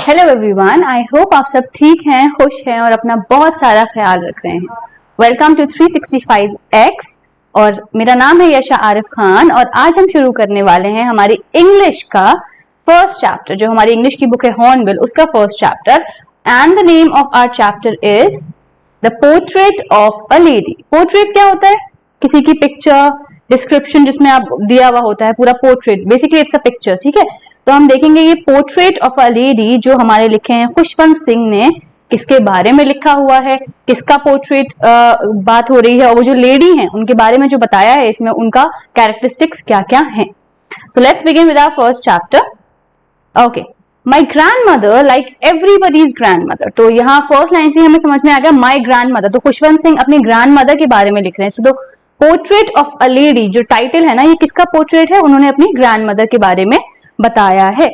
Hello everyone, I hope आप सब ठीक हैं, खुश हैं और अपना बहुत सारा ख्याल रख रहे हैं। वेलकम टू 365X और मेरा नाम है यशा आरिफ खान और आज हम शुरू करने वाले हैं हमारी इंग्लिश का फर्स्ट चैप्टर, जो हमारी इंग्लिश की बुक है हॉर्नबिल, उसका first chapter. And the name of our chapter is the portrait of a lady. Portrait क्या होता है? किसी की पिक्चर, डिस्क्रिप्शन जिसमें आप दिया हुआ होता है, पूरा portrait, basically it's a picture, ठीक है। तो हम देखेंगे ये पोर्ट्रेट ऑफ अ लेडी जो हमारे लिखे हैं खुशवंत सिंह ने, किसके बारे में लिखा हुआ है, किसका पोर्ट्रेट बात हो रही है, और वो जो लेडी हैं उनके बारे में जो बताया है इसमें, उनका कैरेक्टरिस्टिक्स क्या क्या हैं। So let's begin with our first chapter. Okay, my grandmother like everybody's grandmother. तो यहाँ फर्स्ट लाइन से हमें समझ में आ गया माई ग्रैंड मदर। तो खुशवंत सिंह अपनी ग्रैंड मदर के बारे में लिख रहे हैं। तो पोर्ट्रेट ऑफ अ लेडी जो टाइटल है ना, ये किसका पोर्ट्रेट है? उन्होंने अपनी ग्रैंड मदर के बारे में बताया है।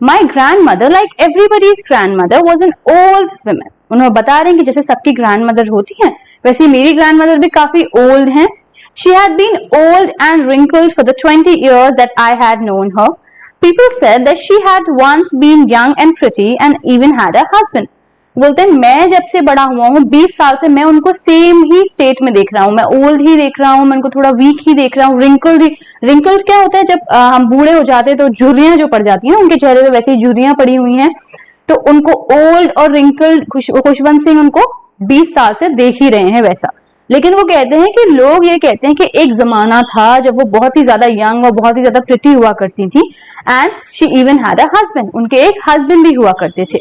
माई grandmother like everybody's grandmother was an old woman. उन्होंने बता रहे हैं कि जैसे सबकी ग्रैंड मदर होती है वैसे मेरी ग्रैंड मदर भी काफी ओल्ड हैं। She had been old and wrinkled for the 20 years that I had known her. People said that she had once been young and pretty and even had a husband. बोलते हैं मैं जब से बड़ा हुआ हूँ 20 साल से मैं उनको सेम ही स्टेट में देख रहा हूँ, मैं ओल्ड ही देख रहा हूँ, मैं उनको थोड़ा वीक ही देख रहा हूँ, रिंकल्ड क्या होता है? जब हम बूढ़े हो जाते हैं तो झुर्रियां जो पड़ जाती हैं उनके चेहरे पे, वैसे ही झुर्रियां पड़ी हुई हैं। तो उनको ओल्ड और रिंकल्ड खुशवंत सिंह उनको 20 साल से देख ही रहे हैं वैसा। लेकिन वो कहते हैं कि लोग ये कहते हैं कि एक जमाना था जब वो बहुत ही ज्यादा यंग और बहुत ही ज्यादा प्रिटी हुआ करती थी। And she even had a husband, उनके एक हस्बैंड भी हुआ करते थे।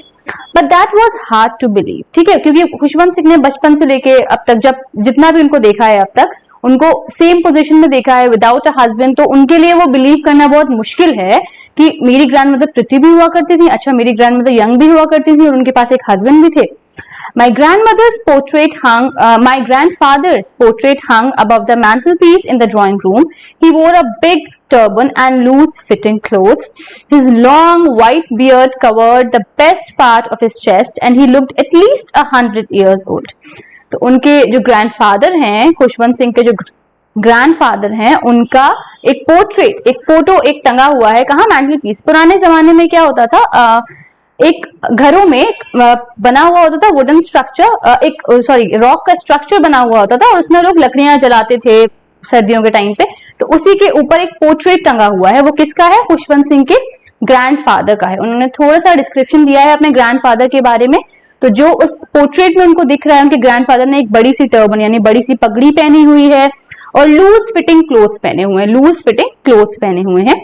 But that was hard to believe, ठीक है, क्योंकि खुशवंत सिंह ने बचपन से लेके अब तक जब जितना भी उनको देखा है, अब तक उनको सेम पोजीशन में देखा है विदाउट अ हस्बैंड। तो उनके लिए वो बिलीव करना बहुत मुश्किल है कि मेरी ग्रैंड मदर प्रिटी भी हुआ करती थी, अच्छा मेरी ग्रैंड मदर यंग भी हुआ करती थी और उनके पास एक हस्बैंड भी थे। My grandfather's portrait hung above the mantelpiece in the drawing room. He wore a big turban and loose-fitting clothes. His long white beard covered the best part of his chest, and he looked at least 100 years old. तो उनके जो grandfather हैं, खुशवंत सिंह के जो grandfather हैं, उनका एक portrait, एक फोटो एक टंगा हुआ है। कहाँ? Mantelpiece. पुराने जमाने में क्या होता था, एक घरों में बना हुआ होता था वुडन स्ट्रक्चर, रॉक का स्ट्रक्चर बना हुआ होता था और उसमें लोग लकड़ियां जलाते थे सर्दियों के टाइम पे। तो उसी के ऊपर एक पोर्ट्रेट टंगा हुआ है। वो किसका है? खुशवंत सिंह के ग्रैंडफादर का है। उन्होंने थोड़ा सा डिस्क्रिप्शन दिया है अपने ग्रैंडफादर के बारे में। तो जो उस पोर्ट्रेट में उनको दिख रहा है, उनके ग्रैंडफादर ने एक बड़ी सी टर्बन यानी बड़ी सी पगड़ी पहनी हुई है और लूज फिटिंग क्लोथ्स पहने हुए हैं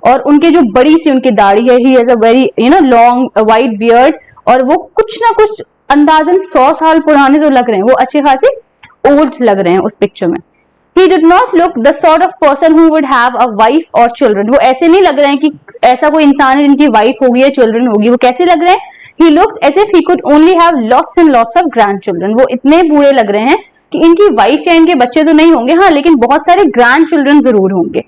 और उनके जो बड़ी सी उनकी दाढ़ी है, he has a very long white beard, और वो कुछ ना कुछ अंदाजन 100 साल पुराने जो लग रहे हैं, वो अच्छे खासे ओल्ड लग रहे हैं उस पिक्चर में। He did not look the sort of person who would have a wife or children. वो ऐसे नहीं लग रहे हैं कि ऐसा कोई इंसान है जिनकी वाइफ होगी या चिल्ड्रन होगी। वो कैसे लग रहे हैं? He looked as if he could only have lots and lots of grandchildren. वो इतने बूढ़े लग रहे हैं कि इनकी वाइफ या इनके बच्चे तो नहीं होंगे, हाँ, लेकिन बहुत सारे ग्रैंड चिल्ड्रन जरूर होंगे।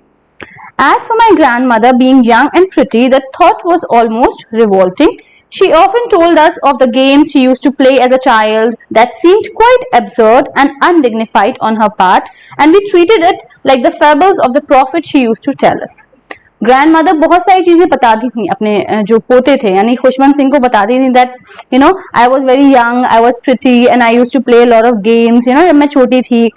As for my grandmother being young and pretty, the thought was almost revolting. She often told us of the games she used to play as a child that seemed quite absurd and undignified on her part, and we treated it like the fables of the prophet she used to tell us. Grand mother बहुत सारी चीजें बताती थी अपने जो पोते थे यानी खुशवंत सिंह को बताती थी that I was very young, I was pretty and I used to play a lot of games, जब मैं छोटी थी।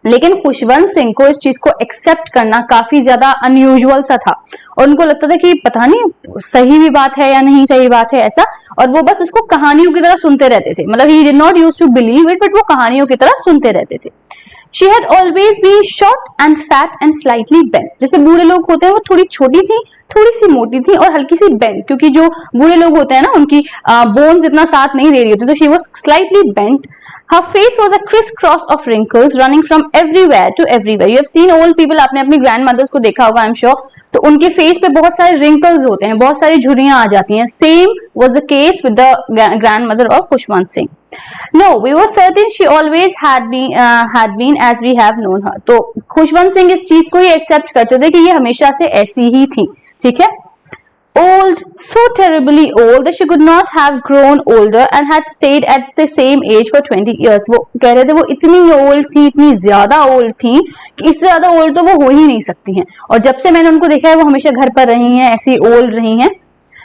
लेकिन खुशवंत सिंह को इस चीज को एक्सेप्ट करना काफी ज्यादा अनयूजुअल सा था और उनको लगता था कि पता नहीं सही भी बात है या नहीं सही बात है ऐसा, और वो बस उसको कहानियों की तरह सुनते रहते थे। मतलब he did not used to believe it, but वो कहानियों की तरह सुनते रहते थे। She had always been short and fat and slightly bent. जैसे बूढ़े लोग होते हैं वो थोड़ी छोटी थी, थोड़ी सी मोटी थी और हल्की सी बेंट, क्योंकि जो बूढ़े लोग होते हैं ना उनकी बोन्स इतना साथ नहीं दे रही होती, तो she was slightly bent. Her face was a crisscross of wrinkles running from everywhere to everywhere. You have seen old people, आपने अपनी grandmothers को देखा होगा, I'm sure. तो उनके फेस पे बहुत सारे wrinkles होते हैं, बहुत सारी झुर्रियां आ जाती हैं। Same was the case with the grandmother of Khushwant Singh. No, we were certain she always had been as we have known her. तो खुशवंत सिंह इस चीज को ही एक्सेप्ट करते थे कि ये हमेशा से ऐसी ही थी, ठीक है। Old, so terribly old that she could not have grown older and had stayed at the same age for 20 years. वो कह रहे थे वो इतनी ओल्ड थी, इतनी ज्यादा ओल्ड थी कि इससे ज्यादा ओल्ड तो वो हो ही नहीं सकती हैं, और जब से मैंने उनको देखा है वो हमेशा घर पर रही हैं, ऐसी ओल्ड रही हैं।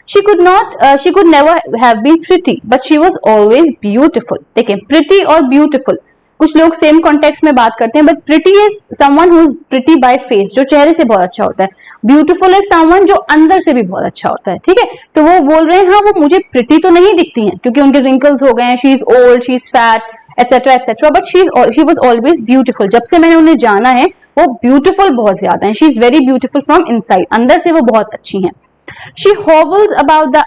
she could never have been pretty, but she was always beautiful. देखिए pretty और beautiful कुछ लोग सेम कॉन्टेक्स्ट में बात करते हैं, but pretty is someone who is pretty by face, जो चेहरे से बहुत अच्छा होता है. ब्यूटीफुल इज समवन जो अंदर से भी बहुत अच्छा होता है. ठीक है, तो वो बोल रहे हैं हाँ वो मुझे प्रिटी तो नहीं दिखती हैं क्योंकि उनके रिंकल्स हो गए हैं, she is old, she is fat etcetera etcetera, but she was always beautiful. जब से मैंने उन्हें जाना है वो ब्यूटीफुल बहुत ज्यादा है. She is very beautiful from inside, अंदर से वो बहुत अच्छी हैं. She hobbled about the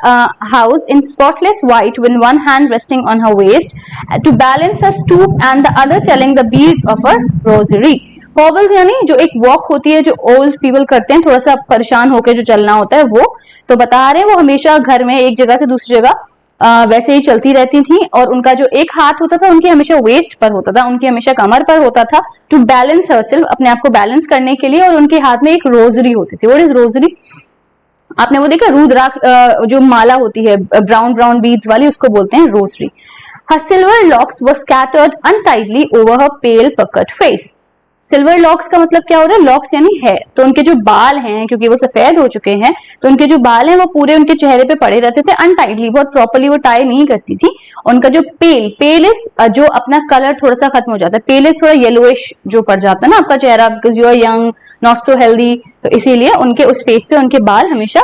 house in spotless white with one hand resting on her waist to balance her stoop and the other telling the beads of her rosary. Hobbles यानी जो एक walk होती है जो ओल्ड पीपल करते हैं, थोड़ा सा परेशान होकर जो चलना होता है वो. तो बता रहे हैं वो हमेशा घर में एक जगह से दूसरी जगह वैसे ही चलती रहती थी, और उनका जो एक हाथ होता था उनके हमेशा वेस्ट पर होता था, उनकी हमेशा कमर पर होता था, टू बैलेंस हरसेल्फ, अपने आप को बैलेंस करने के लिए. और उनके हाथ में एक रोजरी होती थी. What is rosary? आपने वो देखा रुद्राक्ष जो माला होती है ब्राउन ब्राउन बीड्स वाली, उसको बोलते हैं rosary. Her silver locks were scattered untidily over her pale puckered face. Silver locks का मतलब क्या हो रहा है? लॉक्स यानी है, तो उनके जो बाल हैं क्योंकि वो सफेद हो चुके हैं तो उनके जो बाल हैं वो पूरे उनके चेहरे पे पड़े रहते थे अनटाइडली, बहुत प्रॉपर्ली वो टाई नहीं करती थी. उनका जो पेल इज जो अपना कलर थोड़ा सा खत्म हो जाता है, पेल इज थोड़ा येलोइश जो पड़ जाता है ना आपका चेहरा, because you are young not so healthy, तो इसीलिए उनके उस फेस पे उनके बाल हमेशा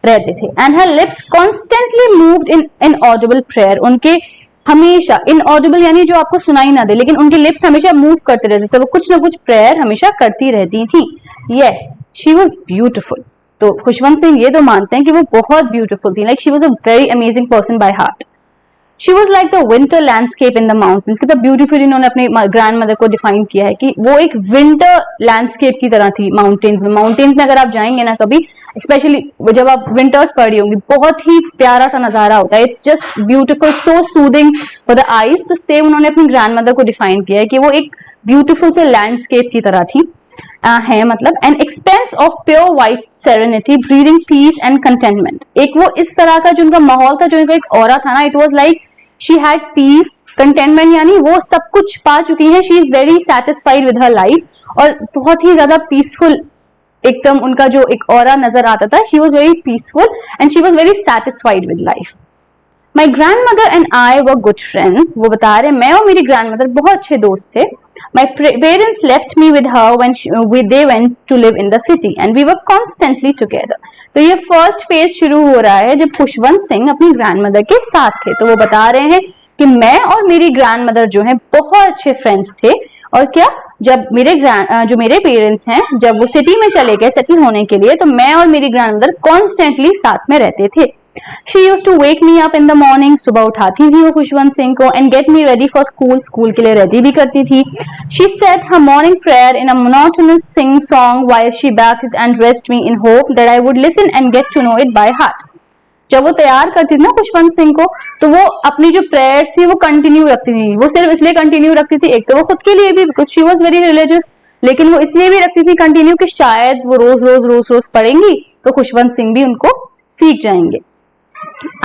रहते थे. And her lips constantly moved in inaudible prayer. उनके हमेशा इनऑडिबल यानी जो आपको सुनाई ना दे, लेकिन उनके लिप्स हमेशा मूव करते रहते थे, वो कुछ ना कुछ प्रेयर हमेशा करती रहती थी. Yes, she was beautiful. तो खुशवंत सिंह ये तो मानते हैं कि वो बहुत ब्यूटीफुल थी, like she was a very amazing person by heart. She was like the winter landscape in the mountains. कितना ब्यूटीफुल इन्होंने अपनी ग्रैंड मदर को डिफाइन किया है कि वो एक विंटर लैंडस्केप की तरह थी माउंटेन्स में. माउंटेन्स में अगर आप जाएंगे ना कभी, स्पेशली जब आप विंटर्स पढ़ रही होंगी, बहुत ही प्यारा सा नजारा होता है. It's just beautiful, so soothing for the eyes. तो सेम उन्होंने अपनी ग्रैंड मदर को डिफाइन किया है कि वो एक ब्यूटीफुल से लैंडस्केप की तरह थी है, मतलब an expanse of pure white serenity breathing peace and contentment. एक वो इस तरह का जो उनका माहौल था, जो उनका एक ऑरा था ना, it was like she had peace, contentment यानी वो सब कुछ पा चुकी हैं. She is very satisfied with her life, और बहुत ही ज्यादा पीसफुल एकदम उनका जो एक ऑरा नजर आता था. She was very peaceful and she was very satisfied with life. My grand mother and I were good friends. वो बता रहे मैं और मेरी ग्रैंड मदर बहुत अच्छे दोस्त थे. My parents left me with her when they went to live in the city and we were constantly together. तो ये फर्स्ट फेज शुरू हो रहा है जब खुशवंत सिंह अपनी ग्रैंड मदर के साथ थे. तो वो बता रहे हैं कि मैं और मेरी ग्रैंड मदर जो है बहुत अच्छे फ्रेंड्स थे. और क्या, जब जो मेरे पेरेंट्स हैं जब वो सिटी में चले गए सेटल होने के लिए, तो मैं और मेरी ग्रैंड मदर कॉन्स्टेंटली साथ में रहते थे. She used to wake me up in the morning. सुबह उठाती थी वो खुशवंत सिंह को, and get me ready for school. School के लिए रेडी भी करती थी. She said her morning prayer in a monotonous sing song while she bathed and dressed me in hope that I would listen and get to know it by heart. जब वो तैयार करती थी ना खुशवंत सिंह को, तो वो अपनी जो प्रेयर्स थी वो कंटिन्यू रखती थी. वो सिर्फ इसलिए कंटिन्यू रखती थी, एक तो वो खुद के लिए भी, because she was very religious, लेकिन वो इसलिए भी रखती थी कंटिन्यू कि शायद वो रोज पढ़ेंगी तो खुशवंत सिंह भी उनको सीख जाएंगे.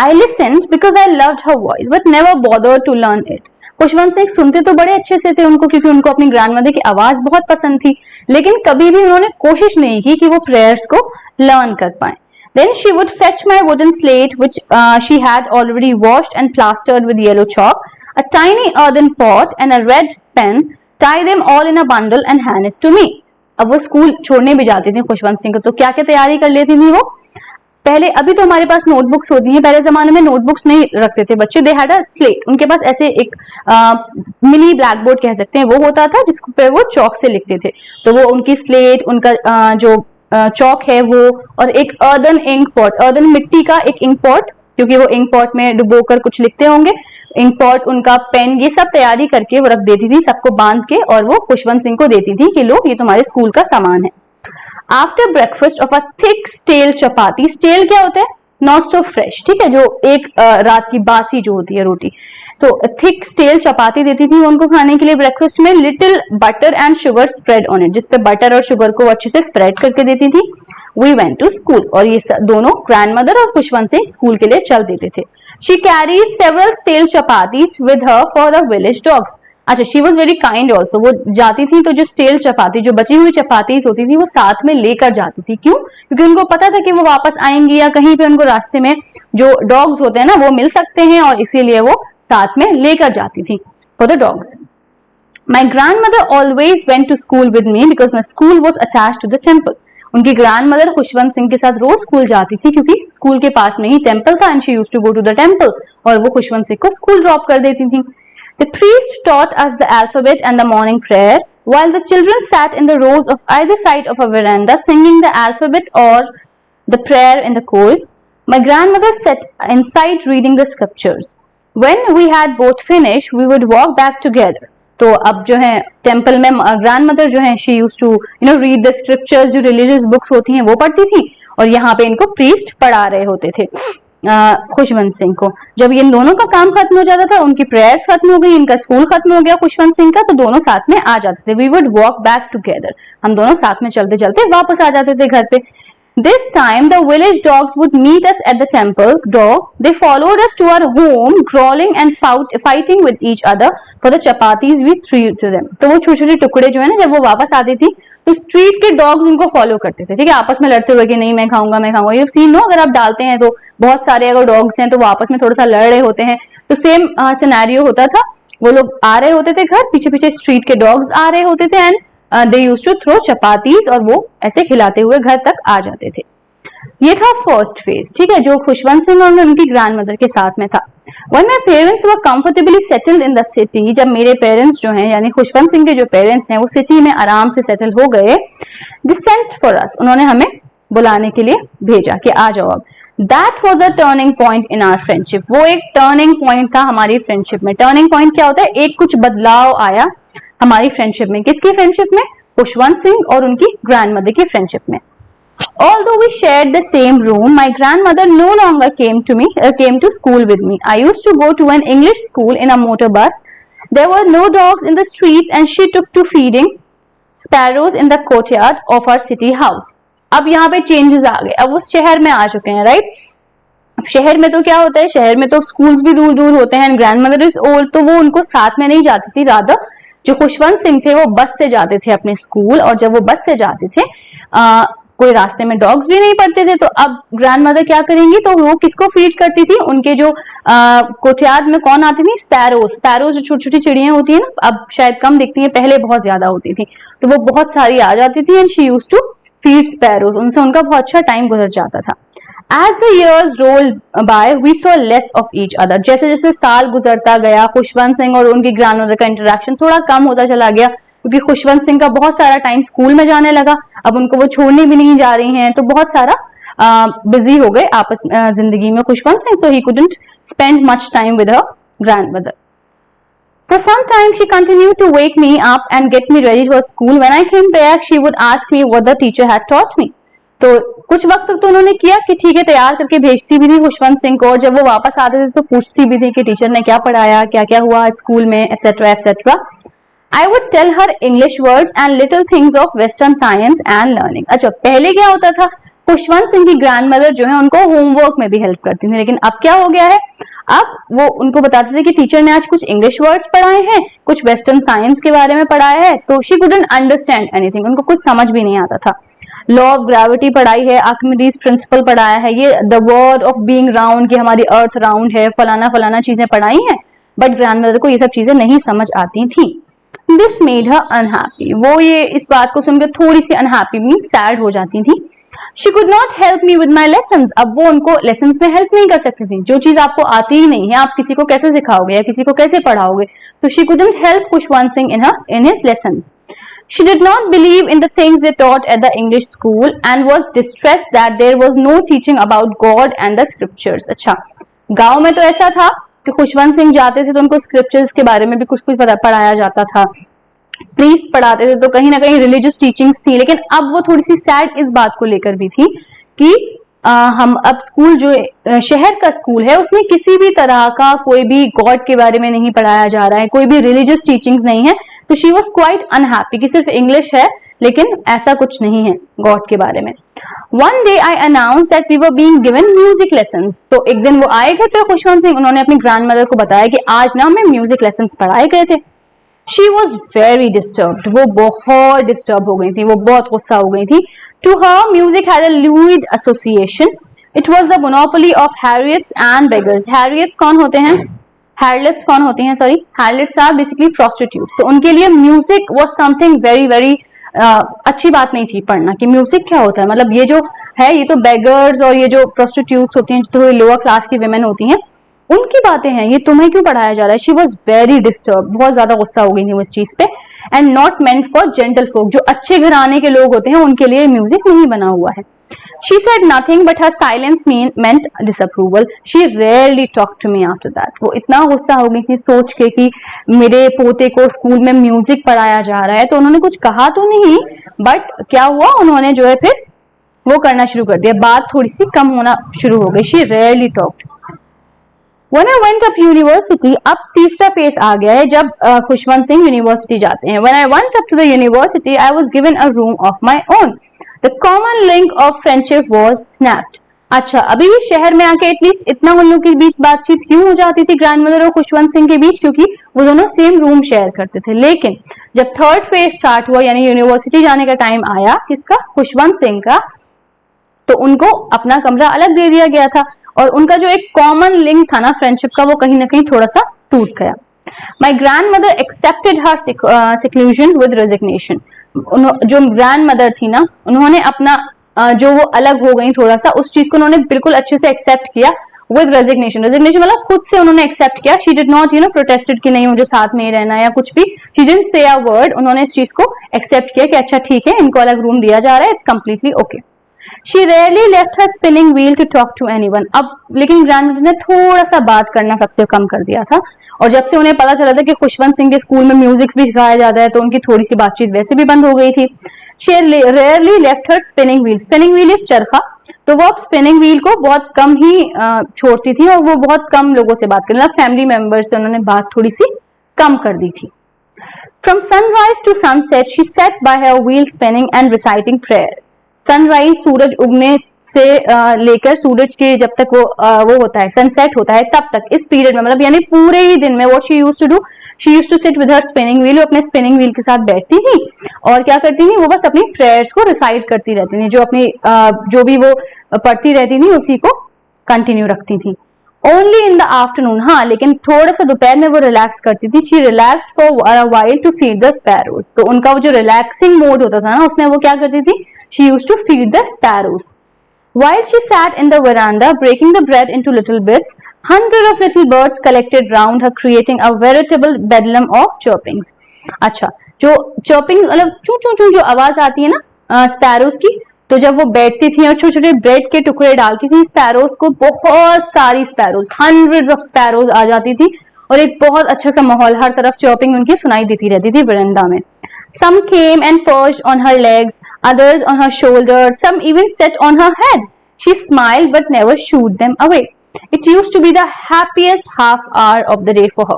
I listened because I loved her voice, but never bothered to learn it. Khushwant Singh सुनते तो बड़े अच्छे से थे उनको, क्योंकि उनको अपनी ग्रैंडमदर की आवाज बहुत पसंद थी, लेकिन कभी भी उन्होंने कोशिश नहीं की कि वो प्रेयर्स को लर्न कर पाए. Then she would fetch my wooden slate, which she had already washed and plastered with yellow chalk, a tiny earthen pot and a red pen, tie them all in a bundle and hand it to me. अब वो school छोड़ने भी जाती थी खुशवंत सिंह को, तो क्या क्या तैयारी कर लेती थी वो. पहले, अभी तो हमारे पास नोटबुक्स होती हैं, पहले जमाने में नोटबुक्स नहीं रखते थे बच्चे. They had a slate. उनके पास ऐसे एक मिनी ब्लैक बोर्ड कह सकते हैं वो होता था, जिसको पे वो चौक से लिखते थे. तो वो उनकी स्लेट, उनका जो चौक है वो, और एक अर्दन इंक पॉट, अर्दन मिट्टी का एक इंक पॉट, क्योंकि वो इंक पॉट में डुबोकर कुछ लिखते होंगे, इंक पॉट, उनका पेन, ये सब तैयारी करके वो रख देती थी सबको बांध के, और वो खुशवंत सिंह को देती थी कि लो ये तुम्हारे स्कूल का सामान है. After breakfast of a thick stale chapati. Stale क्या होता है? नॉट सो फ्रेश, ठीक है, जो एक रात की बासी जो होती है रोटी. तो थिक स्टेल चपाती देती थी उनको खाने के लिए ब्रेकफास्ट में. Little butter and sugar spread on it, जिसपे बटर और शुगर को अच्छे से स्प्रेड करके देती थी. We went to school. और ये दोनों ग्रैंड मदर और खुशवंत सिंह स्कूल के लिए चल देते थे. She carried several stale chapatis with her for the village dogs. अच्छा, she was very kind also, वो जाती थी तो जो स्टेल चपाती, जो बची हुई चपाती होती थी, वो साथ में लेकर जाती थी। क्यों? क्योंकि उनको पता था कि वो वापस आएंगी या कहीं पे उनको रास्ते में जो डॉग्स होते हैं ना वो मिल सकते हैं, और इसीलिए वो साथ में लेकर जाती थी for the dogs. My grandmother always went to school with me because my school was attached to the temple. उनकी ग्रैंडमदर खुशवंत सिंह के साथ रोज स्कूल जाती थी क्योंकि स्कूल के पास में ही टेम्पल था, and she used to go to the temple, और वो खुशवंत सिंह को स्कूल ड्रॉप कर देती थी। The priest taught us the alphabet and the morning prayer, while the children sat in the rows of either side of a veranda singing the alphabet or the prayer in the chorus. My grandmother sat inside reading the scriptures. When we had both finished, we would walk back together. तो अब जो है temple में grandmother जो है she used to read the scriptures, जो religious books होती हैं वो पढ़ती थी, और यहाँ पे इनको प्रीस्ट पढ़ा रहे होते थे खुशवंत सिंह को। जब इन दोनों का काम खत्म हो जाता था, उनकी प्रेयर्स खत्म हो गई, इनका स्कूल खत्म हो गया खुशवंत सिंह का, तो दोनों साथ में आ जाते थे। We would walk back together, हम दोनों साथ में चलते चलते वापस आ जाते थे घर पे। This time the village dogs would meet us at the temple door. They followed us to our home, growling and fighting with each other for the chapatis we threw to them. तो वो छोटे छोटे टुकड़े जो है ना, जब वो वापस आती थी तो स्ट्रीट के डॉग्स उनको फॉलो करते थे, ठीक है, आपस में लड़ते हुए कि नहीं मैं खाऊंगा मैं खाऊंगा। ये सीन नो, अगर आप डालते हैं तो बहुत सारे अगर डॉग्स हैं तो वो आपस में थोड़ा सा लड़ रहे होते हैं, तो सेम सिनेरियो होता था। वो लोग आ रहे होते थे घर, पीछे पीछे स्ट्रीट के डॉग्स आ रहे होते थे, and they used to throw chapatis, और वो ऐसे खिलाते हुए घर तक आ जाते थे। ये था फर्स्ट फेज, ठीक है, जो खुशवंत सिंह और उनकी ग्रैंडमदर के साथ में था। When my parents were comfortably settled in the city, जब मेरे पेरेंट्स जो हैं यानी खुशवंत सिंह के जो पेरेंट्स हैं वो सिटी में आराम से सेटल हो गए, they sent for us, उन्होंने हमें बुलाने के लिए भेजा कि आ जाओ अब। That was a turning point in our friendship, वो एक टर्निंग पॉइंट था हमारी फ्रेंडशिप में। टर्निंग पॉइंट क्या होता है? एक कुछ बदलाव आया हमारी फ्रेंडशिप में। किसकी फ्रेंडशिप में? खुशवंत सिंह और उनकी ग्रैंडमदर की फ्रेंडशिप में। Although we shared the same room, my grandmother no longer came to school with me. I used to go to an English school in a motor bus. There were no dogs in the streets, and she took to feeding sparrows in the courtyard of our city house. अब यहाँ पे changes आ गए, अब वो शहर में आ चुके हैं, राइट। अब शहर में तो क्या होता है, शहर में तो स्कूल्स भी दूर दूर होते हैं, ग्रैंडमदर इज ओल्ड, तो वो उनको साथ में नहीं जाती थी। रादर जो खुशवंत सिंह थे वो बस से जाते थे अपने स्कूल, और जब वो बस से जाते थे कोई रास्ते में डॉग्स भी नहीं पड़ते थे, तो अब ग्रैंडमदर क्या करेंगी, तो वो किसको फीड करती थी? उनके जो कोठियाद में कौन आती थी? स्पैरोज जो छोटी छोटी चिड़ियां होती है ना, अब शायद कम दिखती है, पहले बहुत ज्यादा होती थी, तो वो बहुत सारी आ जाती थी, and she used to feed sparrows, उनसे उनका बहुत अच्छा टाइम गुजर जाता था। As the years rolled by, we saw less of each other. जैसे जैसे साल गुजरता गया, खुशवंत सिंह और उनकी ग्रैंडमदर का इंटरेक्शन थोड़ा कम होता चला गया, क्योंकि खुशवंत सिंह का बहुत सारा टाइम स्कूल में जाने लगा, अब उनको वो छोड़ने भी नहीं जा रही हैं, तो बहुत सारा बिजी हो गए आपस जिंदगी में Khushwant Singh, so he couldn't spend much time with her grandmother. For some time she continued to wake me up and get me ready for school. When I came back, she would ask me what the teacher had taught me. तो कुछ वक्त तक तो उन्होंने किया कि ठीक है, तैयार करके भेजती भी थी खुशवंत सिंह को, और जब वो वापस आते थे तो पूछती भी थी कि टीचर ने क्या पढ़ाया, क्या क्या हुआ स्कूल में, etcetera etcetera. I would tell her English words and little things of Western science and learning. अच्छा, पहले क्या होता था, खुशवंत सिंह की ग्रैंडमदर जो है उनको होमवर्क में भी हेल्प करती थी, लेकिन अब क्या हो गया है, अब वो उनको बताते थे कि टीचर ने आज कुछ इंग्लिश वर्ड्स पढ़ाए हैं, कुछ वेस्टर्न साइंस के बारे में पढ़ाया है, तो शी कुडंट अंडरस्टैंड एनीथिंग, उनको कुछ समझ भी नहीं आता था। लॉ ऑफ ग्रेविटी पढ़ाई है, आर्किमिडीज प्रिंसिपल पढ़ाया है, ये the word of being round, कि हमारी अर्थ राउंड है, फलाना फलाना चीजें पढ़ाई हैं, बट ग्रैंडमदर को ये सब चीजें नहीं समझ आती थी। दिस मेड हर अनहैप्पी, वो ये इस बात को सुनकर थोड़ी सी अनहैप्पी मीन सैड हो जाती थी। She could not help me with my lessons, अब वो उनको लेसन्स में हेल्प नहीं कर सकती थी, जो चीज आपको आती ही नहीं है आप किसी को कैसे सिखाओगे या किसी को कैसे पढ़ाओगे, तो she couldn't help Khushwant Singh in his lessons. She did not believe in the things they taught at the English school and was distressed that there was no teaching about God and the scriptures. अच्छा, गांव में तो ऐसा था कि खुशवंत सिंह जाते थे तो उनको स्क्रिप्चर्स के बारे में भी कुछ कुछ पढ़ाया जाता था, प्रीस्ट पढ़ाते थे, तो कहीं ना कहीं रिलीजियस टीचिंग्स थी, लेकिन अब वो थोड़ी सी सैड इस बात को लेकर भी थी कि हम अब स्कूल जो शहर का स्कूल है उसमें किसी भी तरह का कोई भी गॉड के बारे में नहीं पढ़ाया जा रहा है, कोई भी रिलीजियस टीचिंग्स नहीं है, तो शी वॉज क्वाइट अनहैप्पी कि सिर्फ इंग्लिश है लेकिन ऐसा कुछ नहीं है गॉड के बारे में। One day I announce that we were being given music lessons, तो एक दिन वो आए गए थे खुशवंत सिंह, उन्होंने अपनी ग्रैंडमदर को बताया कि आज ना हमें म्यूजिक लेसन्स पढ़ाए गए थे। शी वॉज वेरी डिस्टर्ब्ड, वो बहुत डिस्टर्ब हो गई थी, वो बहुत गुस्सा हो गई थी. To her music had a lewd association. It was the monopoly of harlots and beggars. Harlots कौन होते हैं? हैरलेट्स कौन होती हैं? Sorry, harlots are basically prostitute. तो उनके लिए music was something very very अच्छी बात नहीं थी पढ़ना कि म्यूजिक क्या होता है. मतलब ये जो है, ये तो बेगर्स और ये जो प्रोस्टिट्यूट्स होती हैं, जो लोअर क्लास की विमेन होती हैं, उनकी बातें हैं, ये तुम्हें क्यों पढ़ाया जा रहा है. शी वॉज वेरी डिस्टर्ब, बहुत ज्यादा गुस्सा हो गई थी वो इस चीज पे. And not meant for gentle folk. जो अच्छे घराने के लोग होते हैं उनके लिए म्यूजिक नहीं बना हुआ है. She said nothing, but her silence meant disapproval. She rarely talked to me after that. वो इतना गुस्सा हो गई थी सोच के कि मेरे पोते को स्कूल में म्यूजिक पढ़ाया जा रहा है. तो उन्होंने कुछ कहा तो नहीं, बट क्या हुआ, उन्होंने जो है फिर वो करना शुरू कर दिया, बात थोड़ी सी कम होना शुरू हो गई. She rarely talked. When I went up university, अब तीसरा फेस आ गया है जब खुशवंत सिंह यूनिवर्सिटी जाते हैं. When I went up to the university, I was given a room of my own. The common link of friendship was snapped. अच्छा, अभी भी शहर में आके एटलीस्ट इतना उन लोगों के बीच बातचीत क्यों हो जाती थी ग्रैंडमदर और खुशवंत सिंह के बीच? क्योंकि वो दोनों सेम रूम शेयर करते थे. लेकिन जब थर्ड फेज स्टार्ट हुआ, यानी यूनिवर्सिटी जाने का टाइम आया किसका? खुशवंत सिंह का, तो उनको अपना कमरा अलग दे दिया गया था और उनका जो एक कॉमन लिंक था ना फ्रेंडशिप का, वो कहीं ना कहीं थोड़ा सा टूट गया. My grandmother accepted her seclusion with resignation. जो ग्रैंड मदर थी ना, उन्होंने अपना जो वो अलग हो गई थोड़ा सा, उस चीज को उन्होंने बिल्कुल अच्छे से एक्सेप्ट किया विद रेजिग्नेशन. रेजिग्नेशन मतलब खुद से उन्होंने एक्सेप्ट किया. शी डिड नॉट प्रोटेस्टेड कि नहीं मुझे साथ में ही रहना है या कुछ भी. She didn't say a word. उन्होंने इस चीज को एक्सेप्ट किया कि अच्छा ठीक है, इनको अलग रूम दिया जा रहा है, it's completely okay. She rarely left her spinning wheel to talk to anyone. अब लेकिन ग्रैंडमदर ने थोड़ा सा बात करना सबसे कम कर दिया था. और जब से उन्हें पता चला था कि खुशवंत सिंह के स्कूल में म्यूजिक भी सिखाया जाता है, तो उनकी थोड़ी सी बातचीत वैसे भी बंद हो गई थी. She rarely left her spinning wheel. Spinning wheel is चरखा. तो वो अब स्पिनिंग व्हील को बहुत कम ही छोड़ती थी और वो बहुत कम लोगों से बात करती, फैमिली मेंबर से उन्होंने बात थोड़ी सी कम कर दी थी. From sunrise to sunset, she sat by her wheel spinning and reciting prayer. Sunrise, सूरज उगने से लेकर सूरज के जब तक वो होता है, सनसेट होता है, तब तक, इस पीरियड में, मतलब यानी पूरे ही दिन में, what she used to do, she used to sit with her spinning wheel. वो अपने स्पिनिंग व्हील के साथ बैठती थी और क्या करती थी, वो बस अपनी प्रेयर्स को रिसाइट करती रहती थी. जो अपनी जो भी वो पढ़ती रहती थी उसी को कंटिन्यू रखती थी. ओनली इन द आफ्टरनून, हाँ, लेकिन थोड़ा सा दोपहर में वो रिलैक्स करती थी. She relaxed for a while to feed the sparrows. तो उनका वो जो रिलैक्सिंग मोड होता था ना, उसमें वो क्या करती थी, she used to feed the sparrows. While she sat in the veranda breaking the bread into little bits, hundreds of little birds collected round her, creating a veritable bedlam of chirpings. अच्छा, जो chirping मतलब चू चू चू जो आवाज आती है ना स्पैरोज की, तो जब वो बैठती थी और छोटे छोटे ब्रेड के टुकड़े डालती थी स्पैरोज को, बहुत सारी स्पैरोज, हंड्रेड्स ऑफ स्पैरोज आ जाती थी और एक बहुत अच्छा सा माहौल, हर तरफ चर्पिंग उनकी सुनाई देती रहती थी वरांडा में. Some came and perched on her legs, others on her shoulders, some even sat on her head. She smiled but never shooed them away. It used to be the happiest half hour of the day for her.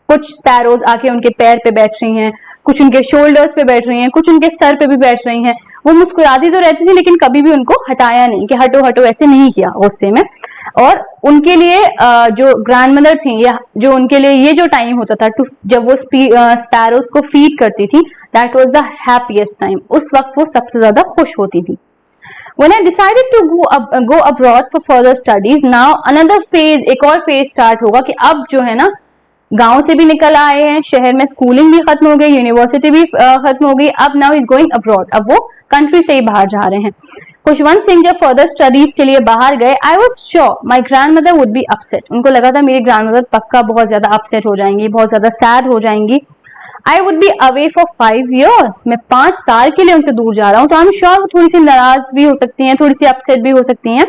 कुछ sparrows आके उनके पैर पे बैठ रही हैं, कुछ उनके शोल्डर्स पे बैठ रही हैं, कुछ उनके सर पे भी बैठ रही हैं. वो मुस्कुराती तो रहती थी लेकिन कभी भी उनको हटाया नहीं कि हटो हटो, ऐसे नहीं किया गुस्से में. और उनके लिए जो ग्रैंडमदर थी, या जो उनके लिए ये जो टाइम होता था जब वो स्पैरोज को फीड करती थी, that was the happiest time. उस वक्त वो सबसे ज्यादा खुश होती थी. When I decided to go abroad for further studies, now another phase, एक और फेज स्टार्ट होगा कि अब जो है ना, गांव से भी निकल आए हैं, शहर में स्कूलिंग भी खत्म हो गई, यूनिवर्सिटी भी खत्म हो गई, अब नाउ इज गोइंग अब्रॉड, अब वो कंट्री से ही बाहर जा रहे हैं. खुशवंत सिंह जब फर्दर स्टडीज के लिए बाहर गए, I was sure my grand mother would be upset. उनको लगा था मेरी ग्रैंड मदर पक्का बहुत ज्यादा अपसेट हो जाएंगी, बहुत ज्यादा सैड हो जाएंगी. I would be away for 5 years. मैं 5 साल के लिए उनसे दूर जा रहा हूँ, तो आई एम श्योर वो थोड़ी सी नाराज भी हो सकती हैं, थोड़ी सी अपसेट भी हो सकती हैं.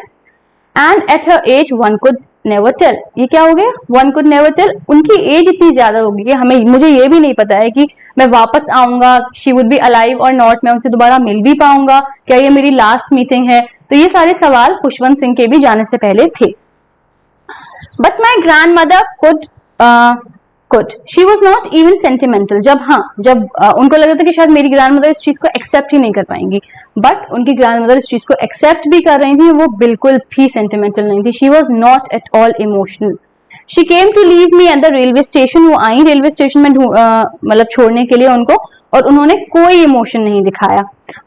And at her age one could never tell. ये क्या हो गया, वन कुड नेवर टेल. उनकी एज इतनी ज्यादा होगी कि मुझे ये भी नहीं पता है कि मैं वापस आऊंगा, शी वुड बी अलाइव और नॉट, मैं उनसे दोबारा मिल भी पाऊंगा, क्या ये मेरी लास्ट मीटिंग है. तो ये सारे सवाल खुशवंत सिंह के भी जाने से पहले थे. But my grand mother could she was not even sentimental. जब उनको लगा था कि शायद मेरी ग्रैंड मदर इस चीज को एक्सेप्ट ही नहीं कर पाएंगी, बट उनकी ग्रैंड मदर इस चीज को एक्सेप्ट भी कर रही थी, वो बिल्कुल भी सेंटिमेंटल नहीं थी. She was not at all emotional. She came to leave me at the railway station, वो आई रेलवे स्टेशन में मतलब छोड़ने के लिए उनको, और उन्होंने कोई इमोशन नहीं दिखाया.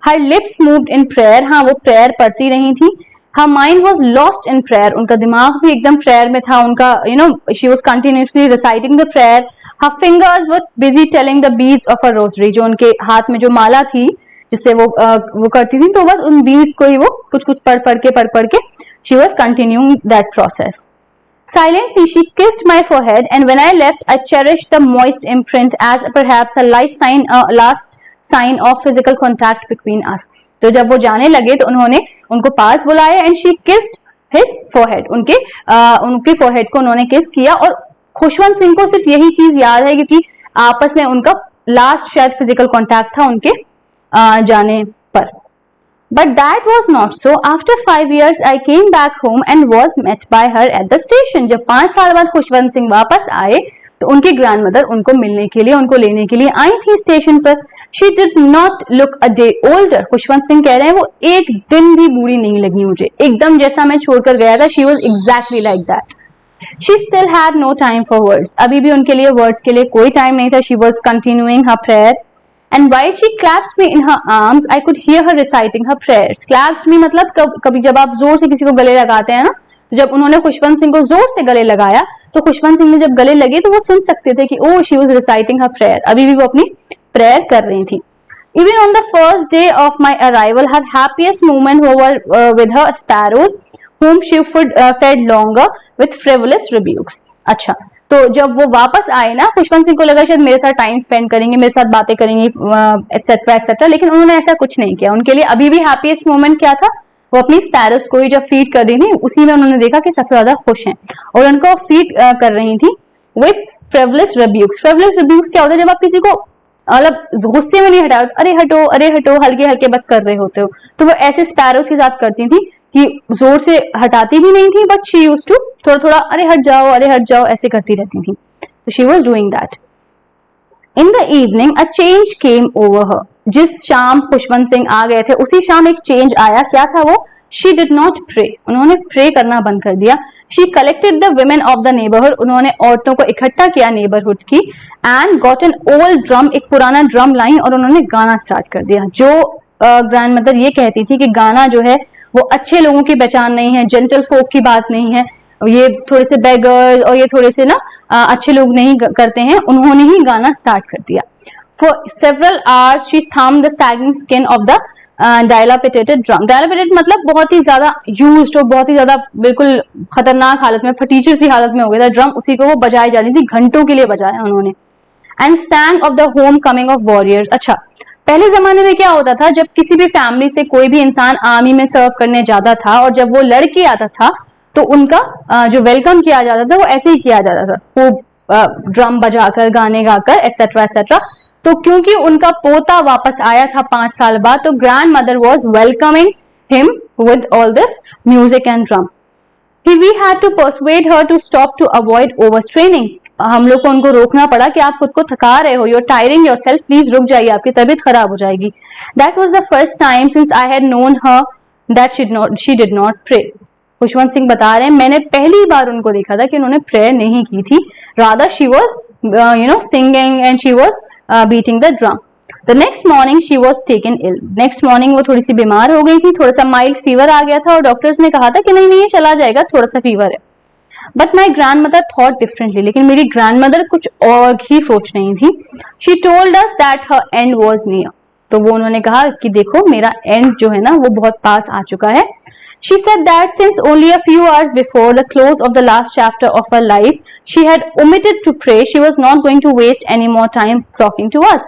हर लिप्स मूव्ड इन प्रेयर, हाँ वो प्रेयर पढ़ती रही थी. Her mind was lost in prayer, उनका दिमाग भी एकदम प्रेयर में था. उनका she was continuously reciting the prayer. Her fingers were busy telling the beads of a rosary, जो उनके हाथ में जो माला थी जिससे वो करती थी, तो बस उन बीड्स को ही वो कुछ कुछ पढ़ के she was continuing that process. Silently, she kissed my forehead, and when I left, I cherished the moist imprint as perhaps a last sign of physical contact between us. तो जब वो जाने लगे तो उन्होंने उनको पास बुलाया, and she kissed his forehead. उनके forehead को उन्होंने kiss किया. और खुशवंत सिंह को सिर्फ यही चीज याद है क्योंकि आपस में उनका लास्ट शायद फिजिकल कॉन्टैक्ट था उनके जाने पर. But that was not so. After 5 years, I came back home and was met by her at the station. जब 5 साल बाद खुशवंत सिंह वापस आए तो उनकी ग्रैंडमदर उनको मिलने के लिए, उनको लेने के लिए आई थी स्टेशन पर. She did not look a day older. Khushwant Singh कह रहे हैं वो एक दिन भी बूढ़ी नहीं लगी मुझे, एकदम जैसा मैं छोड़कर गया था. She was exactly like that. She still had no time for words. अभी भी उनके लिए वर्ड्स के लिए कोई टाइम नहीं था. She was continuing her prayer. And while she clasped me in her arms, I could hear her reciting her prayers. Clasped me मतलब कभी जब आप जोर से किसी को गले लगाते हैं ना, तो जब उन्होंने खुशवंत सिंह को जोर से गले लगाया तो खुशवंत सिंह ने जब गले लगे तो वो सुन सकते थे कि oh she was reciting her prayer. अभी भी वो अपनी प्रेयर कर रही थी. Even on the first day of my arrival, her happiest moment were with her sparrows, whom she fed longer with frivolous rebukes. अच्छा, तो जब वो वापस आए ना, खुशवंत सिंह को लगा शायद मेरे साथ टाइम स्पेंड करेंगे, मेरे साथ बातें करेंगे एक्सेट्रा एक्सेट्रा, लेकिन उन्होंने ऐसा कुछ नहीं किया. उनके लिए अभी भी हैप्पीएस्ट मोमेंट क्या था, वो अपनी स्पैरोस को ही जब फीड कर रही थी उसी में उन्होंने देखा कि सबसे ज्यादा खुश हैं और उनको फीड कर रही थी विथ फ्रिवलेस रिब्यूक्स. फ्रिवलेस रिब्यूक्स क्या होता है, जब आप किसी को मतलब गुस्से में नहीं हटाओ, अरे हटो हल्के हल्के बस कर रहे होते हो, तो वो ऐसे स्पैरोस के साथ करती थी कि जोर से हटाती भी नहीं थी, बट शी यूज्ड टू थोड़ा थोड़ा अरे हट जाओ ऐसे करती रहती थी. तो she was doing that. In the evening a change came over हर. जिस शाम खुशवंत सिंह आ गए थे उसी शाम एक चेंज आया. क्या था वो? She did not pray. उन्होंने प्रे करना बंद कर दिया. She collected the women of the neighbourhood. उन्होंने औरतों को इकट्ठा किया नेबरहुड की, and got an old drum. एक पुराना ड्रम लाई और उन्होंने गाना स्टार्ट कर दिया. जो ग्रैंड मदर ये कहती थी कि गाना जो है वो अच्छे लोगों की पहचान नहीं है, जेंटल फोक की बात नहीं है, ये थोड़े से बेगर्स और ये थोड़े से ना अच्छे लोग नहीं करते हैं, उन्होंने ही गाना स्टार्ट कर दिया. For several hours she thumped the sagging skin of the dilapidated drum. Dilapidated मतलब बहुत ही ज्यादा यूज्ड और बहुत ही ज्यादा बिल्कुल खतरनाक हालत में, फटीचर सी हालत में हो गया था ड्रम. उसी को वो बजाई जा रही थी, घंटों के लिए बजाया उन्होंने. And सैंग of the home coming of warriors. अच्छा, पहले जमाने में क्या होता था, जब किसी भी फैमिली से कोई भी इंसान आर्मी में सर्व करने जाता था और जब वो लड़के आता था तो उनका जो वेलकम किया जाता था वो ऐसे ही किया जाता था, वो ड्रम बजाकर, गाने गाकर एक्सेट्रा एक्सेट्रा. तो क्योंकि उनका पोता वापस आया था 5 साल बाद, तो grandmother was welcoming him with all this music and drum. We had to persuade her to stop to avoid overstraining. हम लोग को उनको रोकना पड़ा कि आप खुद को थका रहे हो, you are tiring yourself, please रुक जाइए, आपकी तबीयत खराब हो जाएगी. That was the first time since I had known her that she did not pray. Khushwant Singh बता रहे हैं मैंने पहली बार उनको देखा था कि उन्होंने प्रेयर नहीं की थी, rather she was singing and she was beating the drum. The next morning she was taken ill. Next morning वो थोड़ी सी बीमार हो गई थी, थोड़ा सा माइल्ड फीवर आ गया था और डॉक्टर्स ने कहा था कि नहीं ये चला जाएगा, थोड़ा सा फीवर है. But my grand mother thought differently. लेकिन मेरी ग्रैंड मदर कुछ और ही सोच रही थी. She told us that her and was near. तो वो उन्होंने कहा कि देखो मेरा एंड जो है ना वो बहुत पास आ चुका है. She said that since only a few hours before the close of the last chapter of her life, she had omitted to pray. She was not going to waste any more time talking to us.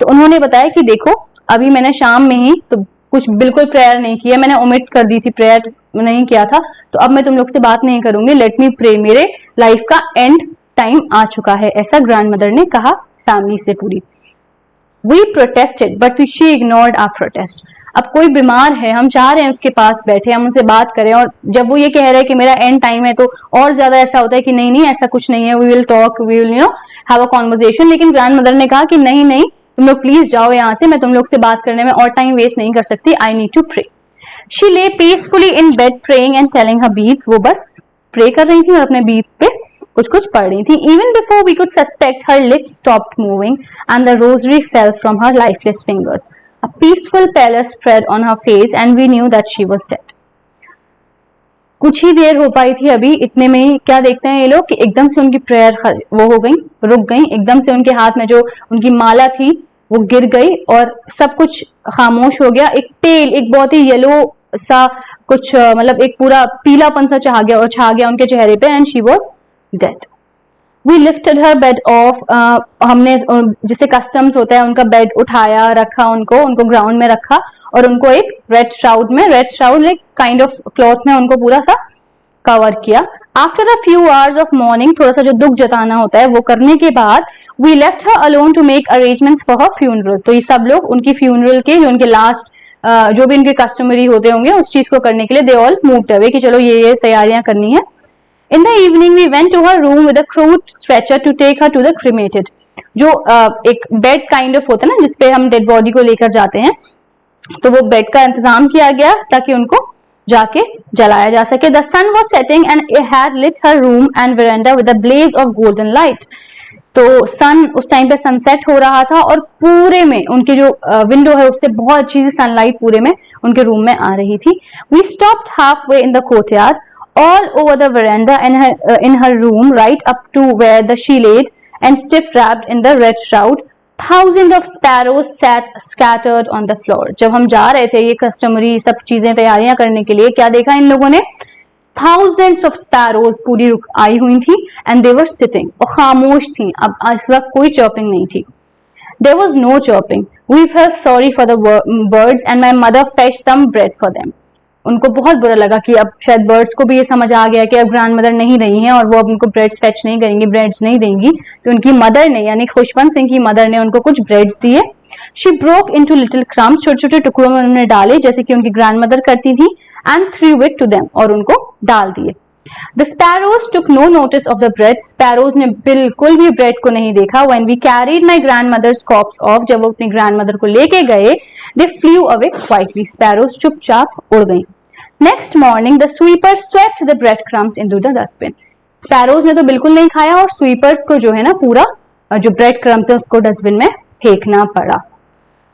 तो उन्होंने बताया कि देखो अभी मैंने शाम में ही तो कुछ बिल्कुल प्रेयर नहीं किया, मैंने ओमिट कर दी थी, प्रेयर नहीं किया था, तो अब मैं तुम लोग से बात नहीं करूंगी. लेट मी प्रे, मेरे लाइफ का एंड टाइम आ चुका है, ऐसा ग्रैंड मदर ने कहा फैमिली से पूरी. We protested but she ignored our protest. अब कोई बीमार है, हम चाह रहे हैं उसके पास बैठे, हम उनसे बात करें, और जब वो ये कह रहे हैं कि मेरा एंड टाइम है, तो और ज्यादा ऐसा होता है कि नहीं ऐसा कुछ नहीं है, we will talk, we will have a conversation. लेकिन ग्रैंड मदर ने कहा कि नहीं तुम लोग प्लीज जाओ यहाँ से, मैं तुम लोग से बात करने में और टाइम वेस्ट नहीं कर सकती, I need to pray. She lay peacefully in bed praying and telling her beads. वो बस प्रे कर रही थी और अपने बीड्स पे कुछ कुछ पढ़ रही थी. Even before we could suspect, her lips stopped moving and the rosary fell from her lifeless fingers. A peaceful pallor spread on her face and we knew that she was dead. कुछ ही देर हो पाई थी अभी, इतने में ही क्या देखते हैं ये लोग कि एकदम से उनकी प्रेयर वो हो गई, रुक गई. एकदम से उनके हाथ में जो उनकी माला थी वो गिर गई और सब कुछ खामोश हो गया. एक पेल, एक बहुत ही येलो सा कुछ मतलब एक पूरा पीलापन सा छा गया उनके चेहरे पे. And she was dead. We lifted her bed off. हमने जिसे कस्टम्स होता है उनका बेड उठाया, रखा उनको ग्राउंड में रखा और उनको एक रेड श्राउड एक काइंड ऑफ क्लॉथ में उनको पूरा सा कवर किया. After a few hours of morning, थोड़ा सा जो दुख जताना होता है वो करने के बाद, we left her alone to make arrangements for her funeral. तो ये सब लोग उनकी फ्यूनरल के जो उनके लास्ट जो भी उनके कस्टमरी होते होंगे उस चीज को करने के लिए दे ऑल मूव्ड अवे कि चलो ये तैयारियां करनी है. In the evening we went to her room with a crude stretcher to take her to the cremated. जो एक बेड काइंड ऑफ होता है ना जिसपे हम डेड बॉडी को लेकर जाते हैं, तो वो बेड का इंतजाम किया गया ताकि उनको जाके जलाया जा सके. The sun was setting and it had lit her room and veranda with a blaze of golden light. तो सन उस टाइम पे सनसेट हो रहा था और पूरे में उनकी जो विंडो है उससे बहुत अच्छी सी सनलाइट पूरे में उनके रूम में आ रही थी. We stopped halfway in the courtyard, all over the veranda and in her room, right up to where she laid and stiff wrapped in the red shroud. Thousands of sparrows sat scattered on the floor. जब हम जा रहे थे ये customary सब चीजें तैयारियां करने के लिए, क्या देखा इन लोगों ने? Thousands of sparrows पूरी आई हुई थी and they were sitting, और खामोश थी. अब इस वक्त कोई चॉपिंग नहीं थी. There was no chirping. We felt sorry for the birds and my mother fetched some bread for them. उनको बहुत बुरा लगा कि अब शायद बर्ड्स को भी ये समझ आ गया कि अब ग्रैंड मदर नहीं रही हैं और वो अब उनको ब्रेड्स फेच नहीं करेंगी, ब्रेड्स नहीं देंगी. तो उनकी मदर ने यानी खुशवंत सिंह की मदर ने उनको कुछ ब्रेड्स दिए. She broke into little crumbs, छोटे छोटे टुकड़ों में उन्होंने डाले जैसे कि उनकी ग्रैंड मदर करती थी. And threw it to them, और उनको डाल दिए. The sparrows took no notice of the bread. Sparrows ने बिल्कुल भी ब्रेड को नहीं देखा. When we carried my grandmother's corpse off, जब वो अपनी ग्रैंडमदर को लेके गए, they flew away quietly. Sparrows चुपचाप उड़ गईं. Next morning, the sweeper swept the breadcrumbs into the dustbin. Sparrows ने तो बिल्कुल नहीं खाया और sweepers को जो है ना पूरा जो bread crumbs है उसको डस्टबिन में फेंकना पड़ा.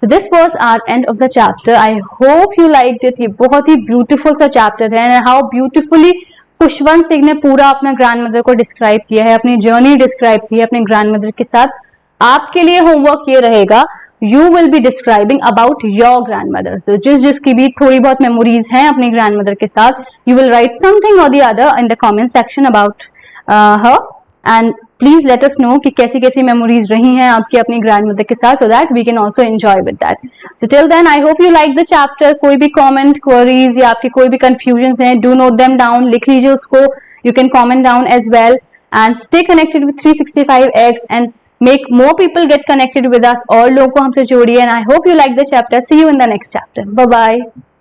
So this was our end of the chapter. I hope you liked it. ये बहुत ही beautiful सा chapter है and how beautifully Khushwant Singh ने पूरा अपना ग्रैंडमदर को डिस्क्राइब किया है, अपनी जर्नी डिस्क्राइब की है अपने ग्रैंडमदर के साथ. आपके लिए होमवर्क ये रहेगा, you will be describing about your grandmother. So जिसकी भी थोड़ी बहुत मेमोरीज हैं अपनी ग्रैंडमदर के साथ, यू विल राइट समथिंग और the other in the comment section about her and please let us know कि कैसी कैसी मेमोरीज रही हैं आपकी अपनी ग्रैंडमदर के साथ, so that we can also enjoy with that. So till then I hope you like the chapter. कोई भी कमेंट, क्वेरीज या आपकी कोई भी कंफ्यूजन हैं, डू नोट देम डाउन, लिख लीजिए उसको. You can comment down as well and stay connected with 365x and make more people get connected with us. और लोगों को हमसे जोड़िए. and I hope you like the chapter. See you in the next chapter. Bye bye.